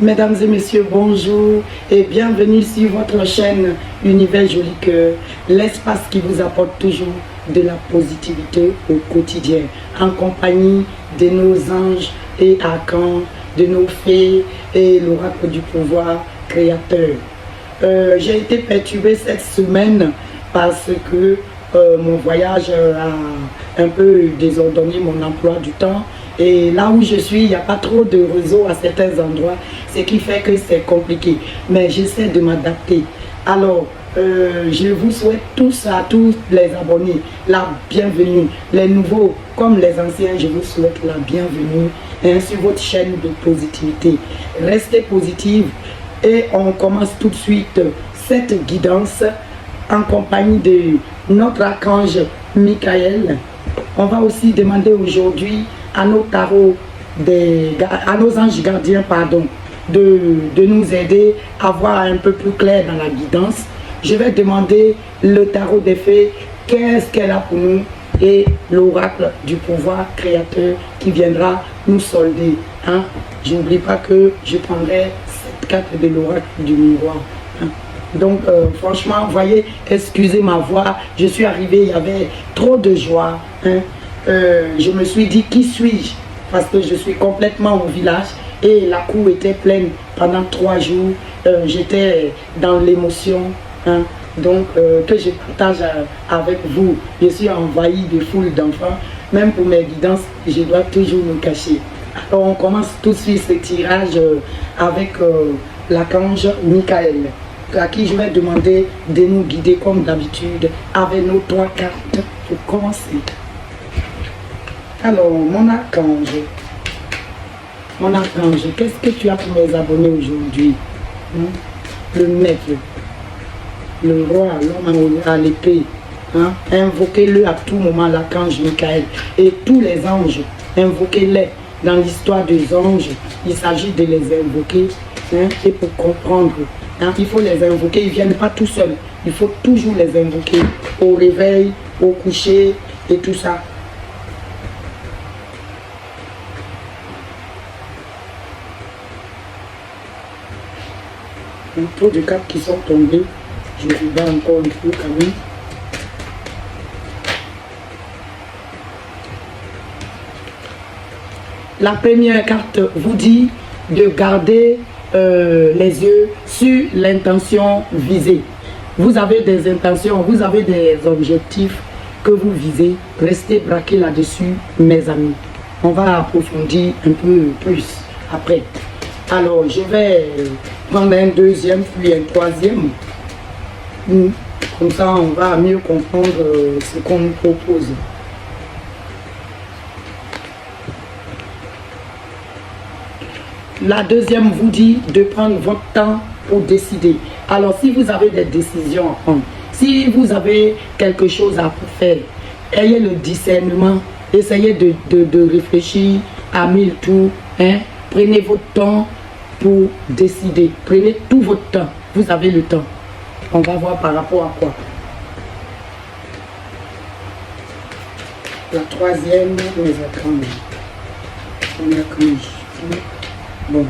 Mesdames et messieurs, bonjour et bienvenue sur votre chaîne Univers Joli Cœur, l'espace qui vous apporte toujours de la positivité au quotidien, en compagnie de nos anges et archanges, de nos fées et l'oracle du pouvoir créateur. J'ai été perturbée cette semaine parce que mon voyage a un peu désordonné mon emploi du temps. Et là où je suis, il n'y a pas trop de réseau à certains endroits, ce qui fait que c'est compliqué. Mais j'essaie de m'adapter. Alors, je vous souhaite tous à tous les abonnés la bienvenue. Les nouveaux comme les anciens, je vous souhaite la bienvenue sur votre chaîne de positivité. Restez positive et on commence tout de suite cette guidance en compagnie de notre archange Michael. On va aussi demander aujourd'hui à nos tarots, à nos anges gardiens, pardon, de nous aider à voir un peu plus clair dans la guidance. Je vais demander le tarot des fées, qu'est-ce qu'elle a pour nous, et l'oracle du pouvoir créateur qui viendra nous solder. Hein? Je n'oublie pas que je prendrai cette carte de l'oracle du miroir. Hein? Donc, franchement, vous voyez, excusez ma voix, je suis arrivé, il y avait trop de joie. Hein? Je me suis dit, qui suis-je? Parce que je suis complètement au village et la cour était pleine pendant 3 jours. J'étais dans l'émotion. Hein? Donc, que je partage avec vous. Je suis envahi de foules d'enfants. Même pour mes guidances, je dois toujours me cacher. Alors, on commence tout de suite ce tirage avec l'archange Michael, à qui je vais demander de nous guider comme d'habitude avec nos 3 cartes pour commencer. Alors, mon archange, qu'est-ce que tu as pour mes abonnés aujourd'hui? Le maître, le roi, l'homme à l'épée. Hein? Invoquez-le à tout moment, l'archange Michael. Et tous les anges, invoquez-les. Dans l'histoire des anges, il s'agit de les invoquer. Hein? Et pour comprendre, hein? Il faut les invoquer. Ils ne viennent pas tout seuls. Il faut toujours les invoquer. Au réveil, au coucher et tout ça. Un peu de cartes qui sont tombées. Je vais encore un peu quand même. La première carte vous dit de garder les yeux sur l'intention visée. Vous avez des intentions, vous avez des objectifs que vous visez. Restez braqués là-dessus, mes amis. On va approfondir un peu plus après. Alors, je vais prendre un deuxième, puis un troisième. Comme ça, on va mieux comprendre ce qu'on nous propose. La deuxième vous dit de prendre votre temps pour décider. Alors, si vous avez des décisions à prendre, si vous avez quelque chose à faire, ayez le discernement, essayez de réfléchir à 1000 tours. Hein? Prenez votre temps pour décider. Prenez tout votre temps. Vous avez le temps. On va voir par rapport à quoi. La troisième, mes archanges. Bon.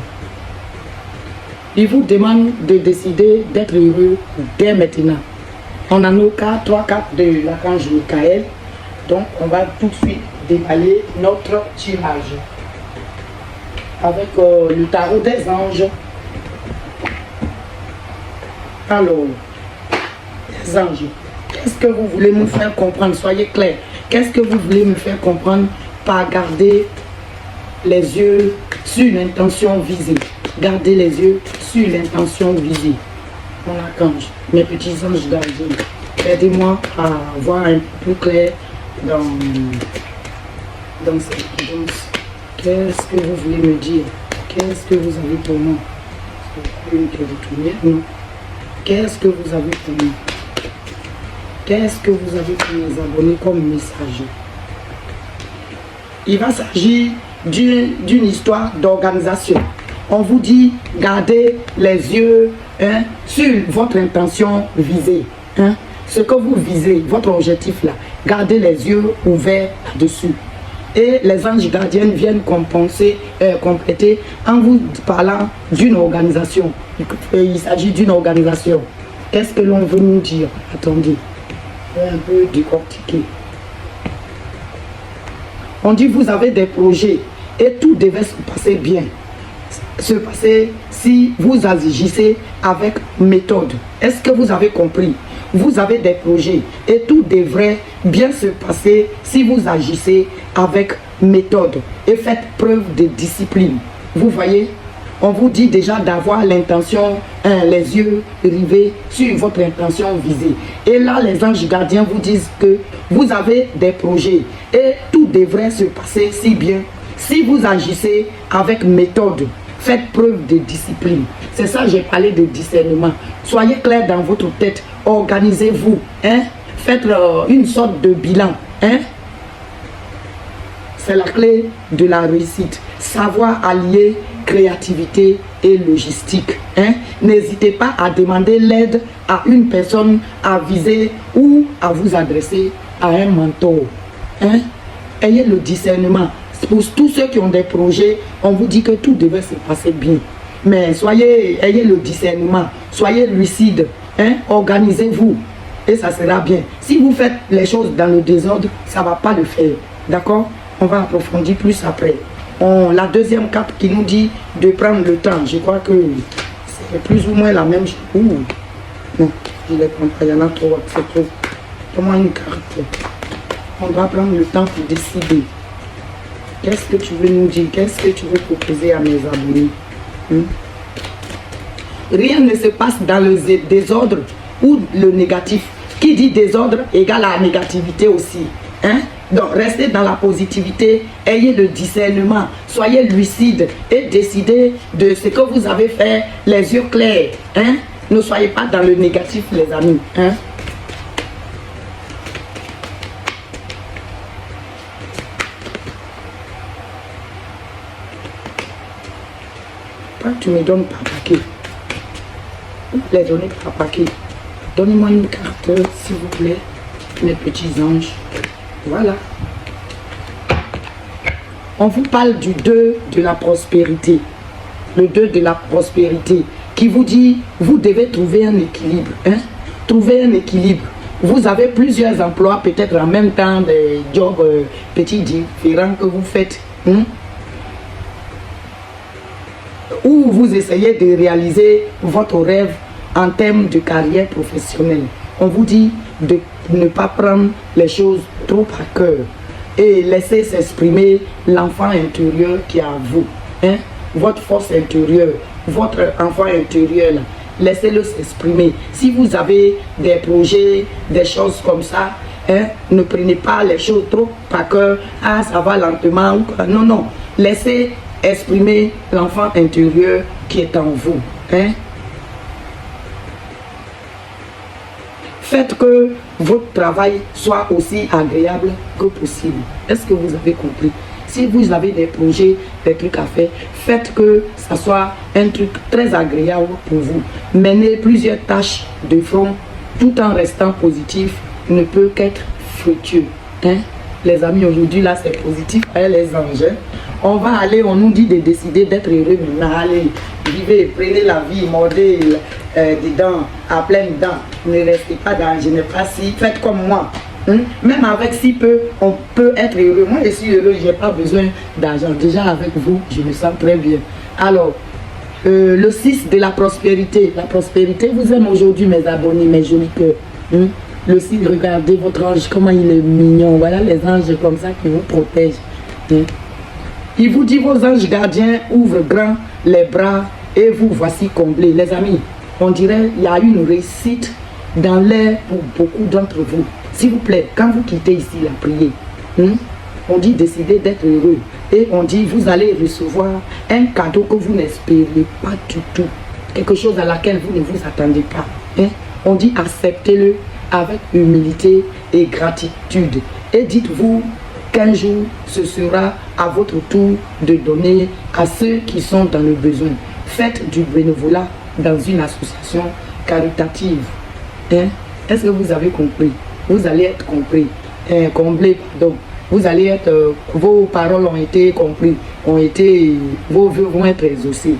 Il vous demande de décider d'être heureux dès maintenant. On a nos 3 cartes de l'archange Michael. Donc, on va tout de suite déballer notre tirage avec le tarot des anges. Alors, les anges, qu'est-ce que vous voulez me faire comprendre? Soyez clairs. Qu'est-ce que vous voulez me faire comprendre par garder les yeux sur l'intention visée? Gardez les yeux sur l'intention visée. Mon archange, mes petits anges gardiens, aidez-moi à voir un peu plus clair dans cette guidance. Qu'est-ce que vous voulez me dire? Qu'est-ce que vous avez pour moi? Qu'est-ce que vous avez pour moi? Qu'est-ce que vous avez pour mes abonnés comme message? Il va s'agir d'une histoire d'organisation. On vous dit, gardez les yeux sur votre intention visée. Ce que vous visez, votre objectif là, gardez les yeux ouverts là-dessus. Et les anges gardiens viennent compléter en vous parlant d'une organisation. Il s'agit d'une organisation. Qu'est-ce que l'on veut nous dire? Attendez, je vais un peu décortiquer. On dit vous avez des projets et tout devait se passer bien. Se passer si vous agissez avec méthode. Est-ce que vous avez compris? Vous avez des projets et tout devrait bien se passer si vous agissez avec méthode et faites preuve de discipline. Vous voyez, on vous dit déjà d'avoir l'intention, les yeux rivés sur votre intention visée. Et là, les anges gardiens vous disent que vous avez des projets et tout devrait se passer si bien si vous agissez avec méthode. Faites preuve de discipline. C'est ça, j'ai parlé de discernement. Soyez clair dans votre tête. Organisez-vous. Hein? Faites une sorte de bilan. Hein? C'est la clé de la réussite. Savoir allier créativité et logistique. Hein? N'hésitez pas à demander l'aide à une personne avisée ou à vous adresser à un mentor. Hein? Ayez le discernement. Pour tous ceux qui ont des projets, on vous dit que tout devait se passer bien. Mais ayez le discernement, soyez lucide, hein? Organisez-vous et ça sera bien. Si vous faites les choses dans le désordre, ça ne va pas le faire. D'accord? On va approfondir plus après. La deuxième carte qui nous dit de prendre le temps. Je crois que c'est plus ou moins la même chose. Non, je ne les prends pas, il y en a trop. C'est trop. Donne-moi une carte. On va prendre le temps pour décider. Qu'est-ce que tu veux nous dire? Qu'est-ce que tu veux proposer à mes abonnés? Rien ne se passe dans le désordre ou le négatif. Qui dit désordre égale à la négativité aussi. Hein? Donc, restez dans la positivité, ayez le discernement, soyez lucide et décidez de ce que vous avez fait, les yeux clairs. Hein? Ne soyez pas dans le négatif, les amis. Hein? Tu me donnes par paquet. Les donner par paquet. Donnez-moi une carte, s'il vous plaît, mes petits anges. Voilà. On vous parle du 2 de la prospérité. Le 2 de la prospérité qui vous dit, vous devez trouver un équilibre. Hein? Trouver un équilibre. Vous avez plusieurs emplois, peut-être en même temps, des jobs petits différents que vous faites. Hein? Où vous essayez de réaliser votre rêve en termes de carrière professionnelle. On vous dit de ne pas prendre les choses trop à cœur et laisser s'exprimer l'enfant intérieur qui est à vous. Hein? Votre force intérieure, votre enfant intérieur, laissez-le s'exprimer. Si vous avez des projets, des choses comme ça, hein, ne prenez pas les choses trop à cœur. Ah, ça va lentement. Non, non. Laissez exprimer l'enfant intérieur qui est en vous. Hein? Faites que votre travail soit aussi agréable que possible. Est-ce que vous avez compris? Si vous avez des projets, des trucs à faire, faites que ça soit un truc très agréable pour vous. Menez plusieurs tâches de front tout en restant positif ne peut qu'être fructueux. Hein? Les amis, aujourd'hui, là, c'est positif. Hein, les anges. Hein? On va aller, on nous dit de décider d'être heureux maintenant. Allez, vivez, prenez la vie, mordez des dents à pleines dents. Ne restez pas dans je n'ai pas si. Faites comme moi. Hein? Même avec si peu, on peut être heureux. Moi, je suis heureux, je n'ai pas besoin d'argent. Déjà, avec vous, je me sens très bien. Alors, le 6 de la prospérité. La prospérité vous aime aujourd'hui, mes abonnés, mes jolis cœurs. Hein? Le 6, regardez votre ange, comment il est mignon. Voilà les anges comme ça qui vous protègent. Hein? Il vous dit, vos anges gardiens ouvrent grand les bras et vous voici comblés. Les amis, on dirait qu'il y a une réussite dans l'air pour beaucoup d'entre vous. S'il vous plaît, quand vous quittez ici la prière, hein, on dit décidez d'être heureux. Et on dit, vous allez recevoir un cadeau que vous n'espérez pas du tout. Quelque chose à laquelle vous ne vous attendez pas. Hein. On dit acceptez-le avec humilité et gratitude. Et dites-vous qu'un jour, ce sera à votre tour de donner à ceux qui sont dans le besoin. Faites du bénévolat dans une association caritative. Hein? Est-ce que vous avez compris? Vous allez être compris, comblé, pardon. vous allez être, vos paroles ont été comprises, vos vœux vont être exaucés.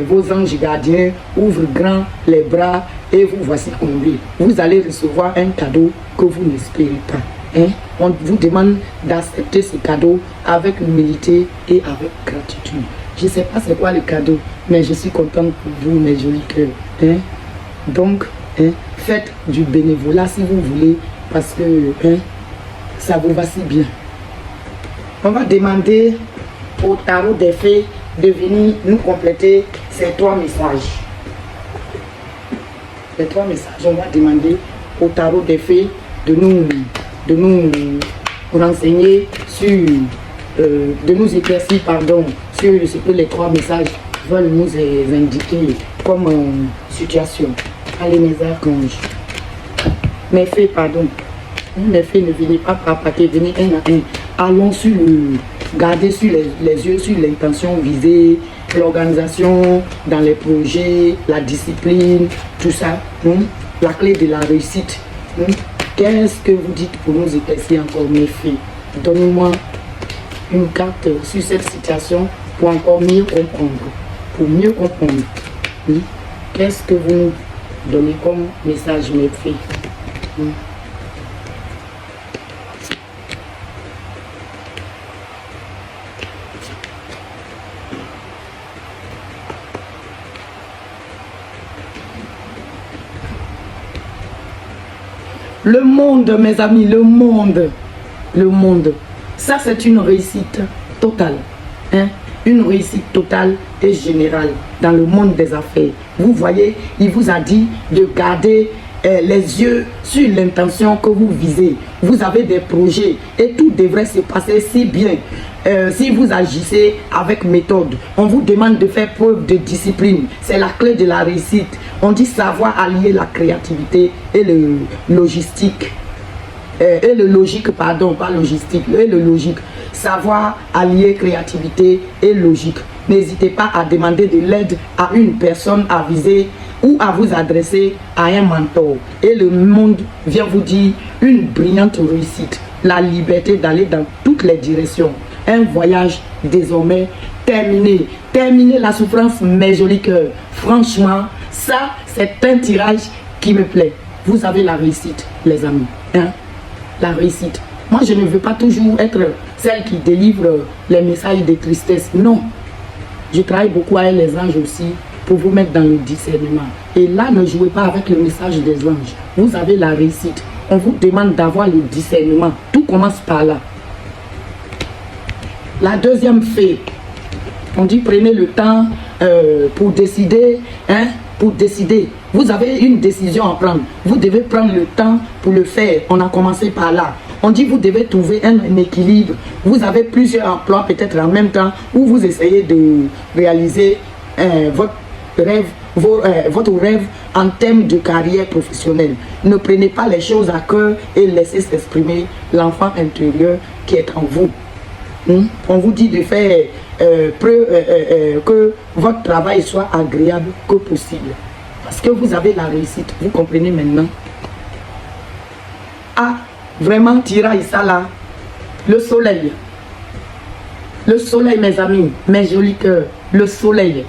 Vos anges gardiens ouvrent grand les bras et vous voici comblés. Vous allez recevoir un cadeau que vous n'espérez pas. On vous demande d'accepter ce cadeau avec humilité et avec gratitude. Je ne sais pas c'est quoi le cadeau, mais je suis contente pour vous, mes jolis cœurs. Donc, faites du bénévolat si vous voulez, parce que ça vous va si bien. On va demander au tarot des fées de venir nous compléter ces 3 messages. Les 3 messages, on va demander au tarot des fées de nous renseigner sur, de nous éclaircir, pardon, sur ce que les 3 messages veulent nous indiquer comme situation. Allez, mes archanges. Mes fées, pardon. Mes fées, ne venez pas par paquet, venez un à un. Allons sur le... Gardez sur les yeux sur l'intention visée, l'organisation dans les projets, la discipline, tout ça. La clé de la réussite. Qu'est-ce que vous dites pour nous éclaircir encore, mes filles? Donnez-moi une carte sur cette situation pour encore mieux comprendre. Pour mieux comprendre. Qu'est-ce que vous nous donnez comme message, mes filles? Le monde, mes amis, le monde, ça c'est une réussite totale, une réussite totale et générale dans le monde des affaires. Vous voyez, il vous a dit de garder les yeux sur l'intention que vous visez. Vous avez des projets et tout devrait se passer si bien. Si vous agissez avec méthode, on vous demande de faire preuve de discipline. C'est la clé de la réussite. On dit savoir allier la créativité et le logistique. Et le logique, pardon, pas logistique, et le logique. Savoir allier créativité et logique. N'hésitez pas à demander de l'aide à une personne avisée ou à vous adresser à un mentor. Et le monde vient vous dire une brillante réussite. La liberté d'aller dans toutes les directions. Un voyage désormais terminé. Terminer la souffrance, mes jolis cœurs. Franchement, ça, c'est un tirage qui me plaît. Vous avez la réussite, les amis. La réussite. Moi, je ne veux pas toujours être celle qui délivre les messages de tristesse. Non. Je travaille beaucoup avec les anges aussi pour vous mettre dans le discernement. Et là, ne jouez pas avec le message des anges. Vous avez la réussite. On vous demande d'avoir le discernement. Tout commence par là. La deuxième fée, on dit prenez le temps pour décider, pour décider. Vous avez une décision à prendre. Vous devez prendre le temps pour le faire. On a commencé par là. On dit vous devez trouver un équilibre. Vous avez plusieurs emplois peut-être en même temps où vous essayez de réaliser votre rêve en termes de carrière professionnelle. Ne prenez pas les choses à cœur et laissez s'exprimer l'enfant intérieur qui est en vous. On vous dit de faire que votre travail soit agréable que possible. Parce que vous avez la réussite. Vous comprenez maintenant? Ah, vraiment, Tira Issa là, le soleil. Le soleil, mes amis, mes jolis cœurs. Le soleil.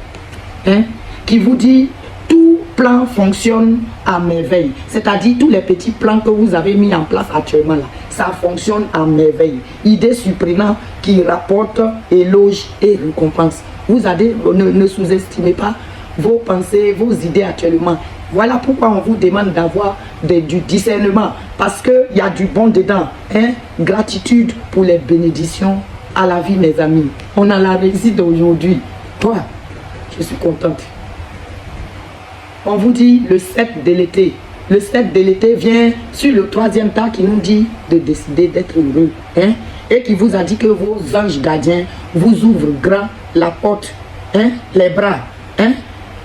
Qui vous dit tout plan fonctionne à merveille. C'est-à-dire tous les petits plans que vous avez mis en place actuellement là. Ça fonctionne à merveille. Idée surprenante qui rapporte éloge et récompense. Vous avez, ne sous-estimez pas vos pensées, vos idées actuellement. Voilà pourquoi on vous demande d'avoir du discernement. Parce qu'il y a du bon dedans. Gratitude pour les bénédictions à la vie, mes amis. On a la réussite aujourd'hui. Toi, je suis contente. On vous dit le 7 de l'été. Le 7 de l'été vient sur le 3e tas qui nous dit de décider d'être heureux. Et qui vous a dit que vos anges gardiens vous ouvrent grand la porte, les bras.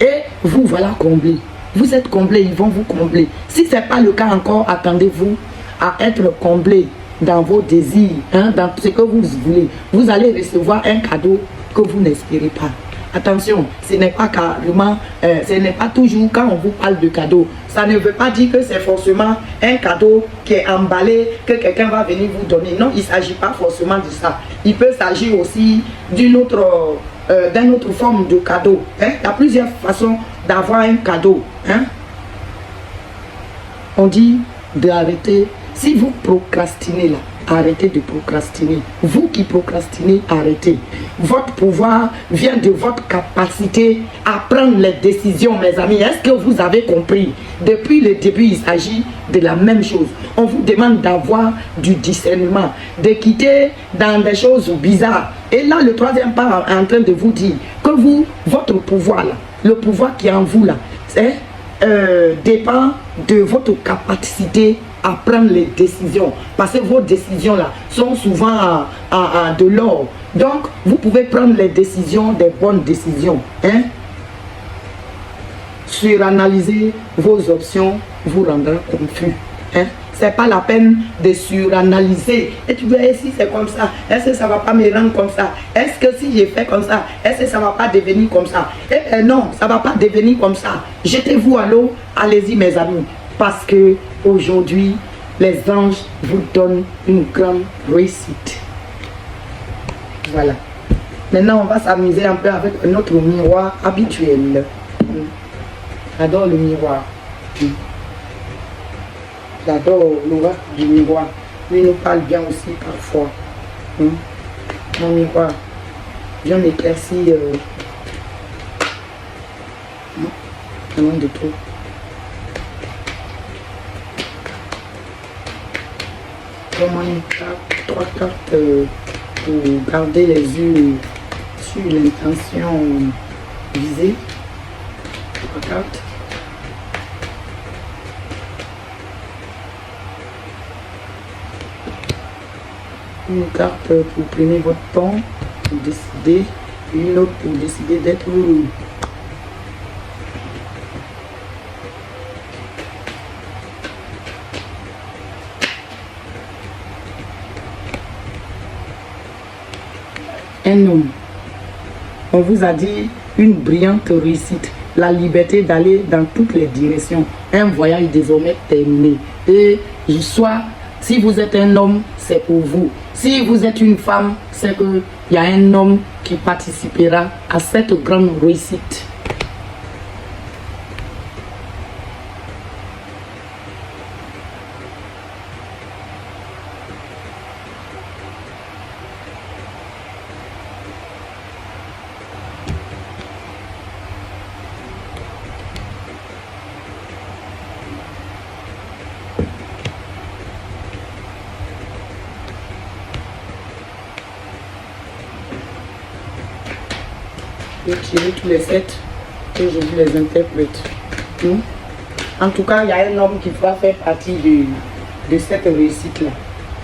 Et vous voilà comblés. Vous êtes comblés, ils vont vous combler. Si ce n'est pas le cas encore, attendez-vous à être comblés dans vos désirs, dans ce que vous voulez. Vous allez recevoir un cadeau que vous n'espérez pas. attention, ce n'est pas carrément, ce n'est pas toujours quand on vous parle de cadeau. Ça ne veut pas dire que c'est forcément un cadeau qui est emballé, que quelqu'un va venir vous donner. Non, il ne s'agit pas forcément de ça. Il peut s'agir aussi d'une autre forme de cadeau. Hein? Il y a plusieurs façons d'avoir un cadeau. Hein? On dit d'arrêter. Si vous procrastinez là, arrêtez de procrastiner. Vous qui procrastinez, arrêtez. Votre pouvoir vient de votre capacité à prendre les décisions, mes amis. Est-ce que vous avez compris? Depuis le début, il s'agit de la même chose. On vous demande d'avoir du discernement, de quitter dans des choses bizarres. Et là, le troisième part est en train de vous dire que vous, votre pouvoir là, le pouvoir qui est en vous là, dépend de votre capacité à prendre les décisions, parce que vos décisions là sont souvent de l'or. Donc vous pouvez prendre les décisions, des bonnes décisions, hein? Suranalyser vos options vous rendra confus, hein? C'est pas la peine de suranalyser. Et tu veux, si c'est comme ça, est-ce que ça va pas me rendre comme ça? Est-ce que si je fais comme ça, est-ce que ça va pas devenir comme ça? Eh non, ça va pas devenir comme ça. Jetez-vous à l'eau, allez-y mes amis. Parce que aujourd'hui, les anges vous donnent une grande réussite. Voilà. Maintenant, on va s'amuser un peu avec notre miroir habituel. J'adore le miroir. J'adore l'oracle du miroir. Lui nous parle bien aussi parfois. Mon miroir, viens m'éclaircir. Loin de tout. Comment une carte, 3 cartes pour garder les yeux sur l'intention visée. 3 cartes. Une carte pour prendre votre temps, pour décider, et une autre pour décider d'être heureux. Un homme, on vous a dit une brillante réussite, la liberté d'aller dans toutes les directions, un voyage désormais terminé. Et soit, si vous êtes un homme, c'est pour vous. Si vous êtes une femme, c'est qu'il y a un homme qui participera à cette grande réussite. Je tirer tous les 7 et je vous les interprète. En tout cas, il y a un homme qui va faire partie de cette réussite-là.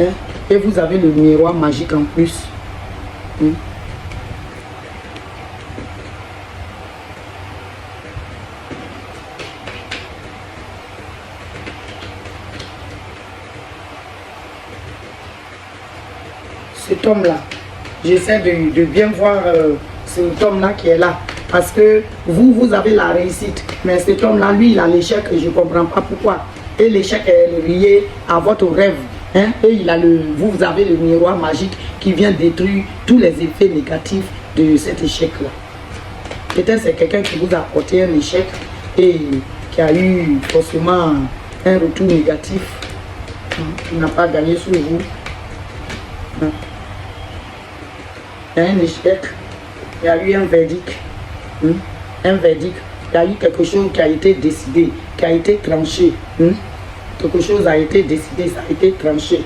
Hein? Et vous avez le miroir magique en plus. Cet homme-là, j'essaie de bien voir cet homme-là qui est là. Parce que vous avez la réussite. Mais cet homme-là, lui, il a l'échec et je ne comprends pas pourquoi. Et l'échec est lié à votre rêve. Hein? Et vous avez le miroir magique qui vient détruire tous les effets négatifs de cet échec-là. Peut-être c'est quelqu'un qui vous a apporté un échec et qui a eu forcément un retour négatif. Il n'a pas gagné sur vous. Il y a un échec. Il y a eu un verdict. Un verdict. Il y a eu quelque chose qui a été décidé, qui a été tranché. Quelque chose a été décidé, ça a été tranché.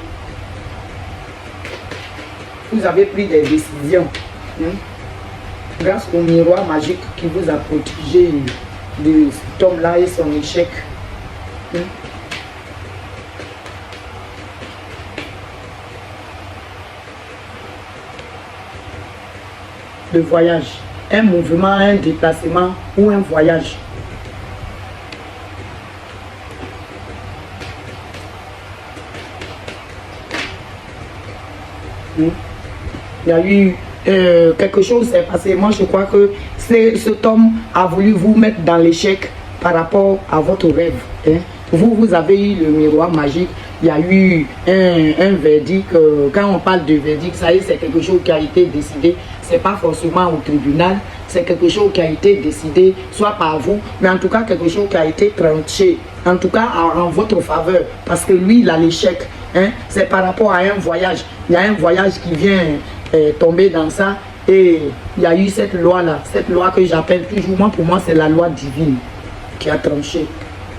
Vous avez pris des décisions. Grâce au miroir magique qui vous a protégé de cet homme-là et son échec. Le voyage, un mouvement, un déplacement ou un voyage. Il y a eu quelque chose s'est passé. Moi, je crois que Cet homme a voulu vous mettre dans l'échec par rapport à votre rêve. Hein. Vous avez eu le miroir magique, il y a eu un verdict. Quand on parle de verdict, ça y est, c'est quelque chose qui a été décidé. Ce n'est pas forcément au tribunal, c'est quelque chose qui a été décidé, soit par vous, mais en tout cas quelque chose qui a été tranché, en tout cas en votre faveur, parce que lui, il a l'échec. Hein. C'est par rapport à un voyage. Il y a un voyage qui vient tomber dans ça, et il y a eu cette loi-là, cette loi que j'appelle toujours, pour moi, c'est la loi divine qui a tranché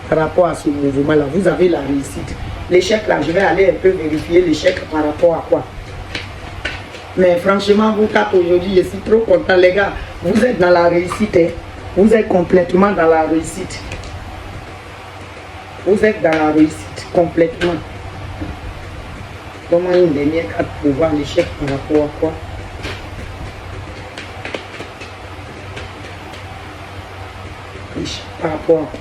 par rapport à ce mouvement-là. Vous avez la réussite. L'échec, là, je vais aller un peu vérifier l'échec par rapport à quoi. Mais franchement, vous quatre aujourd'hui, je suis trop content, les gars. Vous êtes dans la réussite. Hein. Vous êtes complètement dans la réussite. Vous êtes dans la réussite, complètement. Comment une dernière carte pour voir l'échec par rapport à quoi? L'échec par rapport à quoi?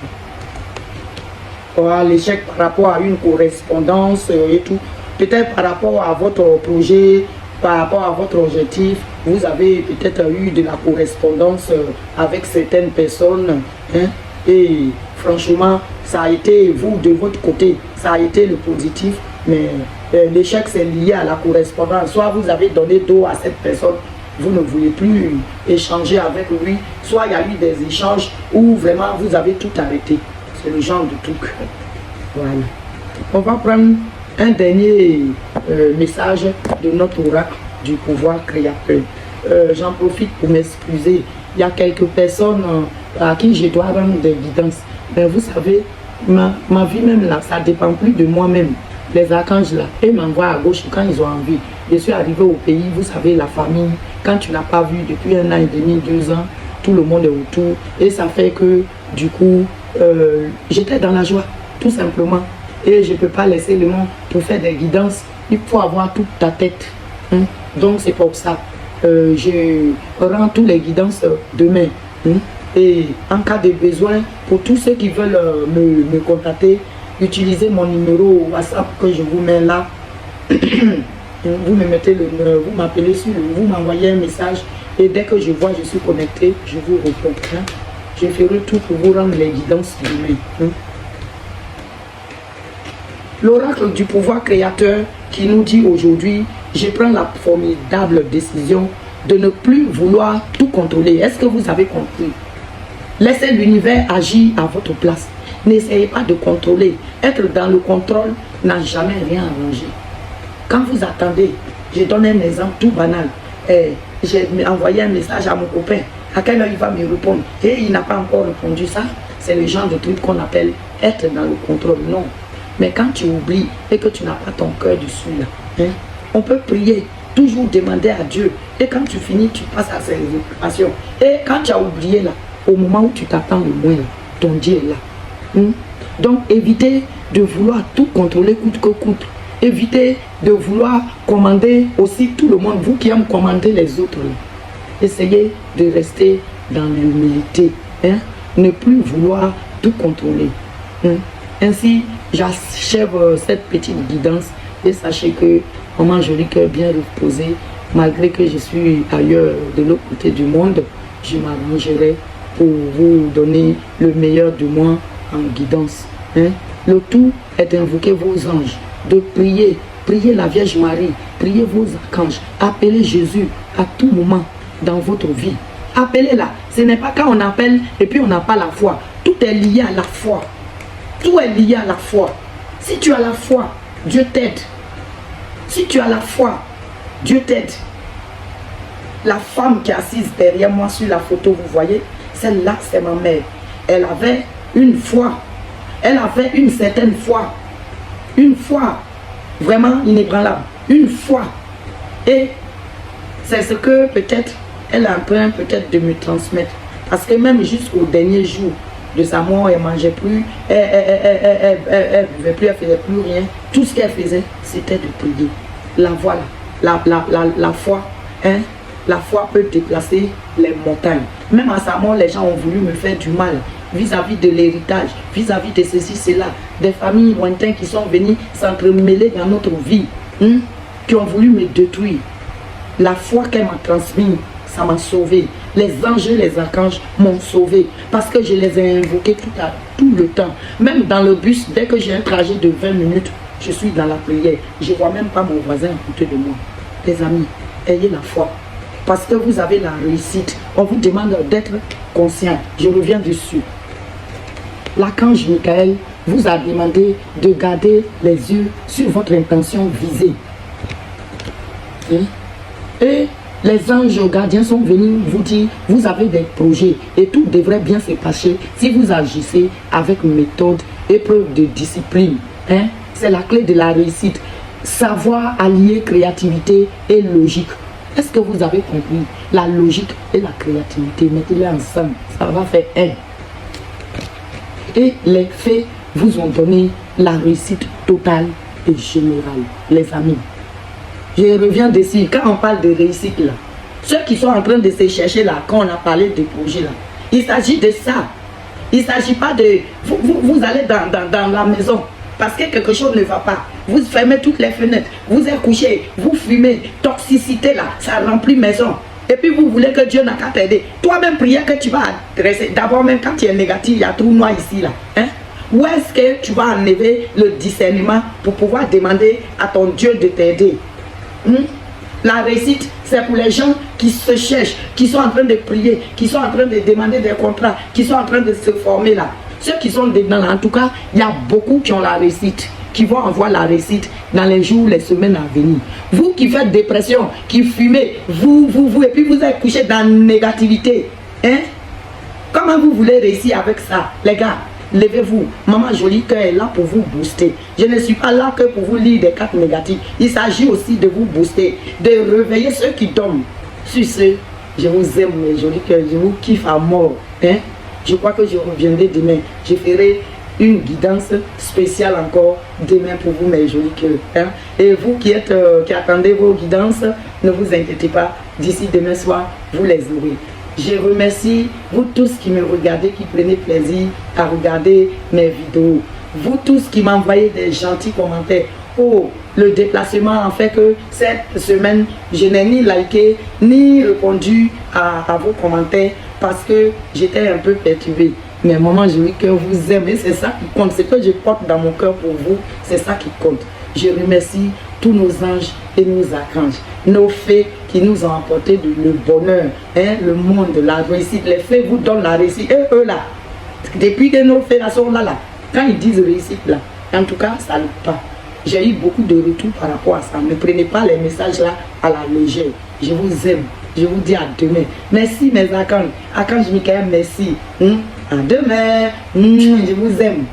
Voilà, l'échec par rapport à une correspondance et tout. Peut-être par rapport à votre projet, par rapport à votre objectif, vous avez peut-être eu de la correspondance avec certaines personnes. Hein, et franchement, ça a été, vous, de votre côté, ça a été le positif. Mais l'échec, c'est lié à la correspondance. Soit vous avez donné dos à cette personne, vous ne voulez plus échanger avec lui. Soit il y a eu des échanges où vraiment vous avez tout arrêté. C'est le genre de truc. Voilà. On va prendre un dernier message de notre oracle du pouvoir créateur. J'en profite pour m'excuser. Il y a quelques personnes à qui je dois rendre des guidances. Mais vous savez, ma vie même là, ça ne dépend plus de moi-même. Les archanges là, ils m'envoient à gauche quand ils ont envie. Je suis arrivé au pays, vous savez, la famille, quand tu n'as pas vu depuis 1 an et demi, 2 ans, tout le monde est autour. Et ça fait que, du coup, j'étais dans la joie, tout simplement. Et je ne peux pas laisser le monde pour faire des guidances. Il faut avoir toute ta tête. Hein. Donc c'est pour ça. Je rends toutes les guidances demain. Hein. Et en cas de besoin, pour tous ceux qui veulent me contacter, utilisez mon numéro WhatsApp que je vous mets là. Vous me mettez le numéro, vous m'appelez sur vous m'envoyez un message. Et dès que je vois, je suis connecté, je vous réponds. Hein. Je ferai tout pour vous rendre les guidances demain. Hein. L'oracle du pouvoir créateur qui nous dit aujourd'hui, je prends la formidable décision de ne plus vouloir tout contrôler. Est-ce que vous avez compris? Laissez l'univers agir à votre place. N'essayez pas de contrôler. Être dans le contrôle n'a jamais rien arrangé. Quand vous attendez, je donne un exemple tout banal. J'ai envoyé un message à mon copain. À quelle heure il va me répondre? Et il n'a pas encore répondu. Ça, c'est le genre de truc qu'on appelle être dans le contrôle. Non. Mais quand tu oublies et que tu n'as pas ton cœur dessus, là, hein, on peut prier, toujours demander à Dieu. Et quand tu finis, tu passes à ses occupations. Et quand tu as oublié, là, au moment où tu t'attends le moins, là, ton Dieu est là. Hein. Donc, évitez de vouloir tout contrôler coûte que coûte. Évitez de vouloir commander aussi tout le monde, vous qui aimez commander les autres. Là. Essayez de rester dans l'humilité. Hein. Ne plus vouloir tout contrôler. Hein. Ainsi, j'achève cette petite guidance et sachez que Maman Joli Cœur bien reposé, malgré que je suis ailleurs de l'autre côté du monde, je m'arrangerai pour vous donner le meilleur de moi en guidance. Hein? Le tout est d'invoquer vos anges, de prier, prier la Vierge Marie, prier vos archanges, appelez Jésus à tout moment dans votre vie. Appelez-la. Ce n'est pas quand on appelle et puis on n'a pas la foi. Tout est lié à la foi. Tout est lié à la foi. Si tu as la foi, Dieu t'aide. Si tu as la foi, Dieu t'aide. La femme qui est assise derrière moi sur la photo, vous voyez, celle-là, c'est ma mère. Elle avait une foi. Elle avait une certaine foi. Une foi vraiment inébranlable. Une foi. Et c'est ce que peut-être elle est en train peut-être de me transmettre. Parce que même jusqu'au dernier jour de sa mort, elle ne mangeait plus, elle ne buvait plus, elle ne faisait plus rien. Tout ce qu'elle faisait, c'était de prier. La voilà, la foi, hein, la foi peut déplacer les montagnes. Même à sa mort, les gens ont voulu me faire du mal vis-à-vis de l'héritage, vis-à-vis de ceci, cela. Des familles lointaines qui sont venues s'entremêler dans notre vie, hein, qui ont voulu me détruire. La foi qu'elle m'a transmise, ça m'a sauvé. les anges et les archanges m'ont sauvé parce que je les ai invoqués tout le temps. Même dans le bus, dès que j'ai un trajet de 20 minutes, je suis dans la prière. Je ne vois même pas mon voisin à côté de moi. Les amis, ayez la foi. Parce que vous avez la réussite. On vous demande d'être conscient. Je reviens dessus. L'archange Michael vous a demandé de garder les yeux sur votre intention visée. Et les anges gardiens sont venus vous dire, vous avez des projets et tout devrait bien se passer si vous agissez avec méthode et preuve de discipline. C'est la clé de la réussite. Savoir allier créativité et logique. Est-ce que vous avez compris? La logique et la créativité, mettez-les ensemble, ça va faire un. Et les faits vous ont donné la réussite totale et générale, les amis. Je reviens dessus, quand on parle de réussite là, ceux qui sont en train de se chercher là, quand on a parlé de projet là, il s'agit de ça. Il ne s'agit pas de... Vous allez dans la maison, parce que quelque chose ne va pas. Vous fermez toutes les fenêtres, vous êtes couché, vous fumez, toxicité là, ça remplit maison. Et puis vous voulez que Dieu n'a qu'à t'aider. Toi-même, prière que tu vas adresser. D'abord, même quand tu es négatif, il y a tout noir ici là. Où est-ce que tu vas enlever le discernement pour pouvoir demander à ton Dieu de t'aider? La réussite, c'est pour les gens qui se cherchent, qui sont en train de prier, qui sont en train de demander des contrats, qui sont en train de se former là. Ceux qui sont dedans là, en tout cas, il y a beaucoup qui ont la réussite, qui vont avoir la réussite dans les jours, les semaines à venir. Vous qui faites dépression, qui fumez, vous, et puis vous êtes couché dans la négativité. Comment vous voulez réussir avec ça, les gars? Levez-vous. Maman Jolie Cœur est là pour vous booster. Je ne suis pas là que pour vous lire des cartes négatives. Il s'agit aussi de vous booster, de réveiller ceux qui dorment. Sur ce, je vous aime, mes jolis cœurs. Je vous kiffe à mort. Je crois que je reviendrai demain. Je ferai une guidance spéciale encore demain pour vous, mes jolis cœurs. Et vous qui attendez vos guidances, ne vous inquiétez pas. D'ici demain soir, vous les aurez. Je remercie vous tous qui me regardez, qui prenez plaisir à regarder mes vidéos. Vous tous qui m'envoyez des gentils commentaires. Oh, le déplacement en fait que cette semaine, je n'ai ni liké, ni répondu à vos commentaires parce que j'étais un peu perturbée. Mais maman, je veux que vous aimez, c'est ça qui compte. Ce que je porte dans mon cœur pour vous, c'est ça qui compte. Je remercie tous nos anges et nos archanges, nos fées qui nous ont apporté le bonheur, le monde, la réussite. Les fées vous donnent la réussite. Et eux là, depuis que nos fées là sont là, quand ils disent réussite là, en tout cas, ça ne pas. J'ai eu beaucoup de retours par rapport à ça. Ne prenez pas les messages là à la légère. Je vous aime. Je vous dis à demain. Merci mes archanges. Archange Michael, merci. À demain. Je vous aime.